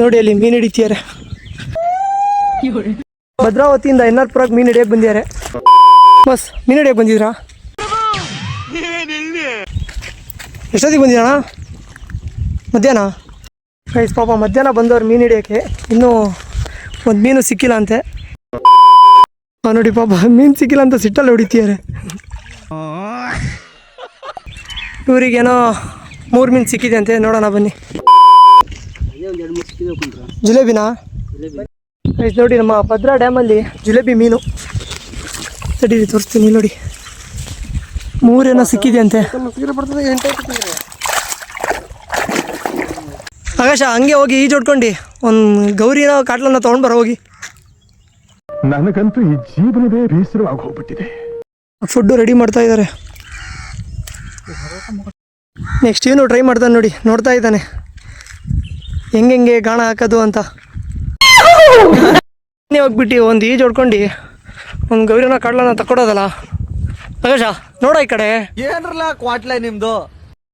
ನೋಡಿ ಅಲ್ಲಿ ಮೀನು ಹಿಡಿತಿದ್ದಾರೆ. ಭದ್ರಾವತಿಯಿಂದ ಎನ್ನಾರ್ಪುರಕ್ಕೆ ಮೀನು ಹಿಡಿಯಕ್ಕೆ ಬಂದಿದ್ದಾರೆ. ಬಸ್ ಮೀನು ಹಿಡಿಯಕ್ಕೆ ಬಂದಿದ್ರಾ? ಎಷ್ಟೊತ್ತಿಗೆ ಬಂದಿರೋಣ? ಮಧ್ಯಾಹ್ನ. ಗೈಸ್ ಪಾಪ ಮಧ್ಯಾಹ್ನ ಬಂದವ್ರು ಮೀನು ಹಿಡಿಯೋಕ್ಕೆ ಇನ್ನೂ ಒಂದು ಮೀನು ಸಿಕ್ಕಿಲ್ಲ ಅಂತೆ. ನೋಡಿ ಪಾಪ ಮೀನು ಸಿಕ್ಕಿಲ್ಲ ಅಂತ ಸಿಟ್ಟಲ್ಲಿ ಹೊಡಿತಿದ್ದಾರೆ. ಇವರಿಗೇನೋ 3 ಮೀನು ಸಿಕ್ಕಿದೆ ಅಂತೆ. ನೋಡೋಣ ಬನ್ನಿ. ಜಿಲೇಬಿನಾ? ಗೈಸ್ ನೋಡಿ ನಮ್ಮ ಭದ್ರಾ ಡ್ಯಾಮಲ್ಲಿ ಜಿಲೇಬಿ ಮೀನು ತಡೀರಿ ತೋರಿಸ್ತೀನಿ. ನೋಡಿ 3 ಏನೋ ಸಿಕ್ಕಿದೆ ಅಂತೆ. ಆಕಾಶ ಹಂಗೆ ಹೋಗಿ ಈಜೊಡ್ಕೊಂಡು ಒಂದು ಗೌರಿನ ಕಾಟ್ಲನ್ನ ತೊಗೊಂಡು ಬರೋ ಹೋಗಿ. ನನಗಂತೂ ಈ ಜೀವನವೇ ಬೇಸರವಾಗಿ ಹೋಗ್ಬಿಟ್ಟಿದೆ. ಫುಡ್ಡು ರೆಡಿ ಮಾಡ್ತಾ ಇದ್ದಾರೆ. ನೆಕ್ಸ್ಟ್ ಇವನು ಟ್ರೈ ಮಾಡ್ತಾನೆ ನೋಡಿ, ನೋಡ್ತಾ ಇದ್ದಾನೆ ಹೆಂಗೆ ಗಾಣ ಹಾಕೋದು ಅಂತ. ಹೋಗ್ಬಿಟ್ಟು ಒಂದು ಈಜು ಹೊಡ್ಕೊಂಡು ಒಂದು ಗೌರಿನ ಕಾಟ್ಲನ್ನ ತಕ್ಕೊಡೋದಲ್ಲ. ಆಕಾಶ ನೋಡ ಈ ಕಡೆ ಏನ್ರಲ್ಲ ಕ್ವಾಟ್ಲೆ ನಿಮ್ದು.